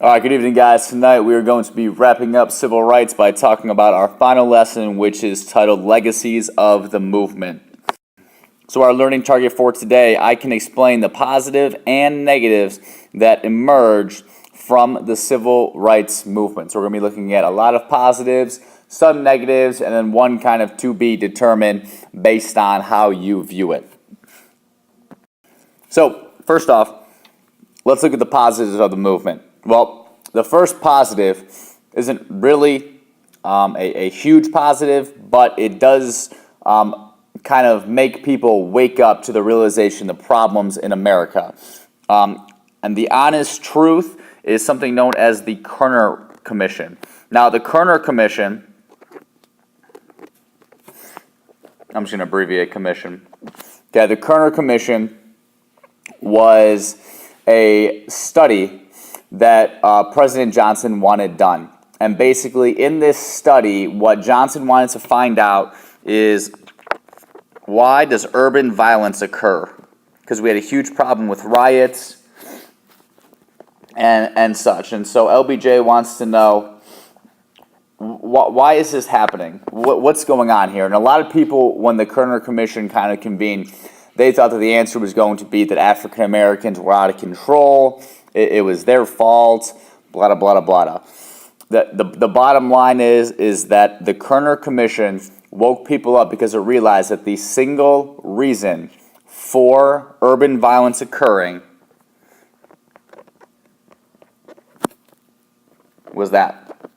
All right, good evening, guys. Tonight we are going to be wrapping up civil rights by talking about our final lesson, which is titled Legacies of the Movement. So our learning target for today, I can explain the positive and negatives that emerged from the civil rights movement. So we're going to be looking at a lot of positives, some negatives, and then one kind of to be determined based on how you view it. So first off, let's look at the positives of the movement. Well, the first positive isn't really a huge positive, but it does kind of make people wake up to the realization of the problems in America. And the honest truth is something known as the Kerner Commission. Now, the Kerner Commission, I'm just going to abbreviate commission. Okay, the Kerner Commission was a study that President Johnson wanted done. And basically in this study, what Johnson wanted to find out is, why does urban violence occur? Because we had a huge problem with riots and such. And so LBJ wants to know, why is this happening? What's going on here? And a lot of people, when the Kerner Commission kind of convened, they thought that the answer was going to be that African Americans were out of control. It was their fault, blah, blah, blah, blah. The bottom line is that the Kerner Commission woke people up because it realized that the single reason for urban violence occurring was that.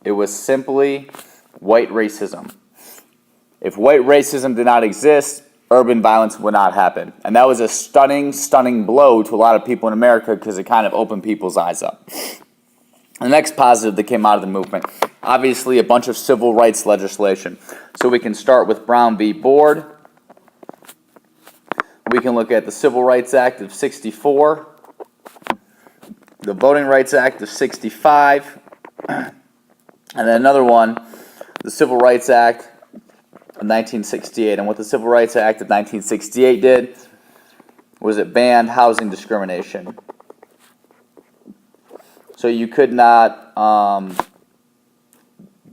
It was simply white racism. If white racism did not exist, urban violence would not happen. And that was a stunning, stunning blow to a lot of people in America because it kind of opened people's eyes up. The next positive that came out of the movement, obviously a bunch of civil rights legislation. So we can start with Brown v. Board. We can look at the Civil Rights Act of 64, the Voting Rights Act of 65, and then another one, the Civil Rights Act of 1968. And what the Civil Rights Act of 1968 did was it banned housing discrimination. So you could not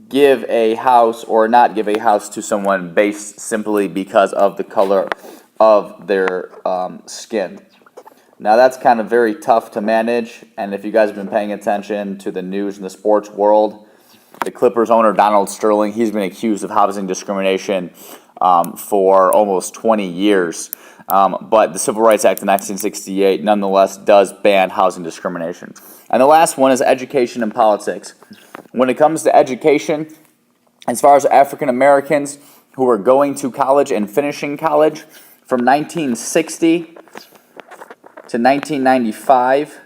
give a house or not give a house to someone based simply because of the color of their skin. Now that's kind of very tough to manage, and if you guys have been paying attention to the news in the sports world, the Clippers owner, Donald Sterling, he's been accused of housing discrimination for almost 20 years. But the Civil Rights Act of 1968 nonetheless does ban housing discrimination. And the last one is education and politics. When it comes to education, as far as African Americans who are going to college and finishing college, from 1960 to 1995,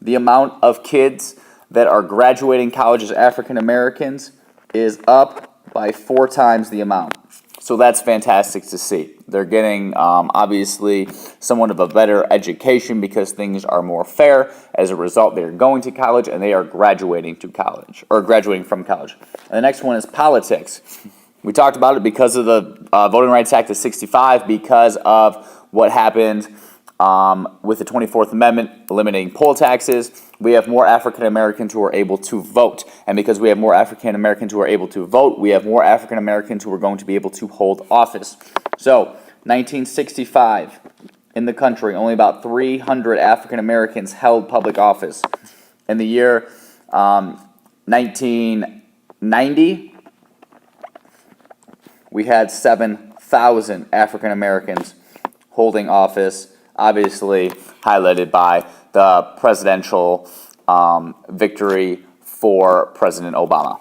the amount of kids that are graduating college as African Americans is up by 4 times the amount. So that's fantastic to see. They're getting, obviously, somewhat of a better education because things are more fair. As a result, they're going to college and they are graduating to college, or graduating from college. And the next one is politics. We talked about it because of the Voting Rights Act of 65, because of what happened with the 24th Amendment, eliminating poll taxes. We have more African Americans who are able to vote. And because we have more African Americans who are able to vote, we have more African Americans who are going to be able to hold office. So, 1965, in the country, only about 300 African Americans held public office. In the year 1990, we had 7,000 African Americans holding office, obviously highlighted by the presidential victory for President Obama.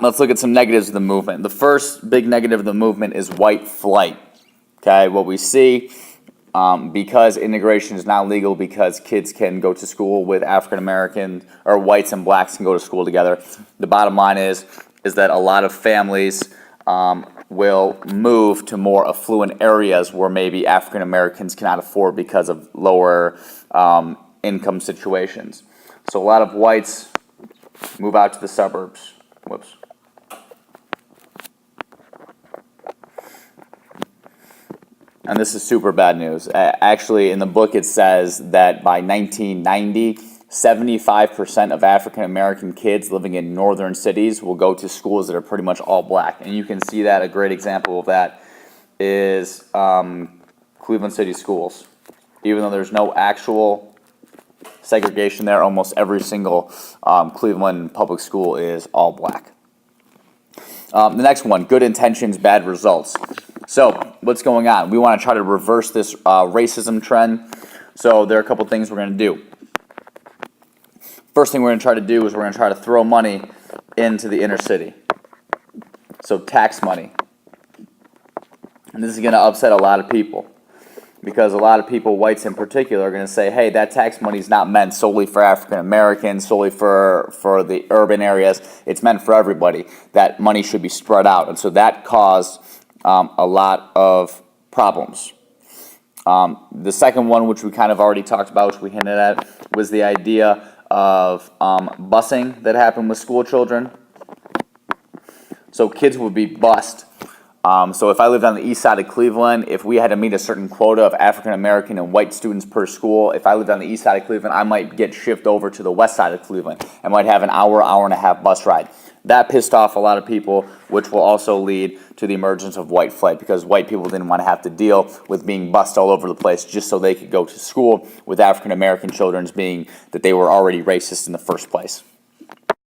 Let's look at some negatives of the movement. The first big negative of the movement is white flight. Okay, what we see, because integration is now legal, because kids can go to school with African American, or whites and blacks can go to school together, the bottom line is that a lot of families will move to more affluent areas where maybe African Americans cannot afford because of lower income situations. So a lot of whites move out to the suburbs. Whoops. and this is super bad news. Actually, in the book it says that by 1990, 75% of African American kids living in northern cities will go to schools that are pretty much all black. And you can see that a great example of that is Cleveland City schools. Even though there's no actual segregation there, almost every single Cleveland public school is all black. The next one, good intentions, bad results. So what's going on? We want to try to reverse this racism trend. So there are a couple things we're going to do. First thing we're going to try to do is we're going to try to throw money into the inner city. So tax money. And this is going to upset a lot of people, because a lot of people, whites in particular, are going to say, hey, that tax money is not meant solely for African Americans, solely for the urban areas. It's meant for everybody. That money should be spread out. And so that caused a lot of problems. The second one, which we kind of already talked about, which we hinted at, was the idea of busing that happened with school children. So kids would be bused. So if I lived on the east side of Cleveland, if we had to meet a certain quota of African American and white students per school, if I lived on the east side of Cleveland, I might get shifted over to the west side of Cleveland. I might have an hour and a half bus ride. That pissed off a lot of people, which will also lead to the emergence of white flight, because white people didn't want to have to deal with being bused all over the place just so they could go to school, with African American children being that they were already racist in the first place.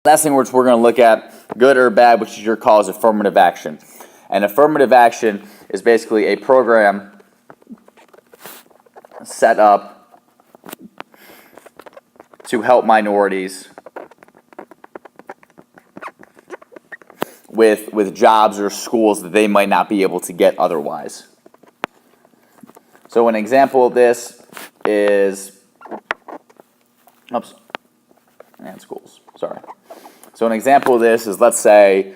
Last thing which we're going to look at, good or bad, which is your call, is affirmative action. And affirmative action is basically a program set up to help minorities with jobs or schools that they might not be able to get otherwise. So an example of this is, schools, sorry. So an example of this is, let's say,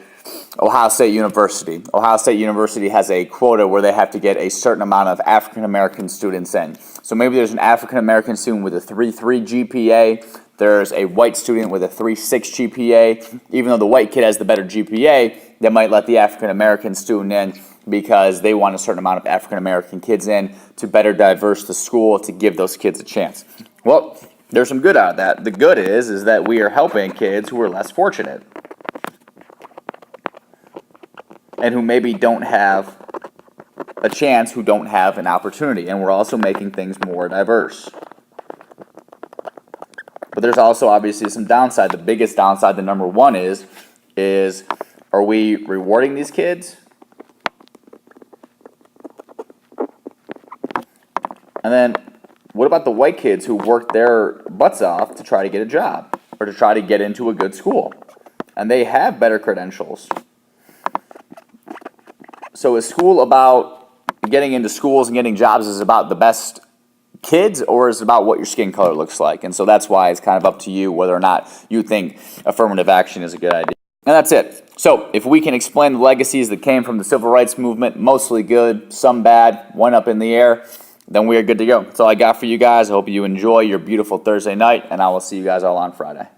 Ohio State University. Ohio State University has a quota where they have to get a certain amount of African American students in. So maybe there's an African American student with a 3.3 GPA. There's a white student with a 3.6 GPA. Even though the white kid has the better GPA, they might let the African American student in because they want a certain amount of African American kids in to better diverse the school, to give those kids a chance. Well, there's some good out of that. The good is that we are helping kids who are less fortunate and who maybe don't have a chance, who don't have an opportunity. And we're also making things more diverse. But there's also obviously some downside. The biggest downside, the number one is are we rewarding these kids? And then what about the white kids who worked their butts off to try to get a job or to try to get into a good school? And they have better credentials. So is school about getting into schools and getting jobs, is about the best kids, or is it about what your skin color looks like? And so that's why it's kind of up to you whether or not you think affirmative action is a good idea. And that's it. So if we can explain the legacies that came from the civil rights movement, mostly good, some bad, one up in the air, then we are good to go. That's all I got for you guys. I hope you enjoy your beautiful Thursday night, and I will see you guys all on Friday.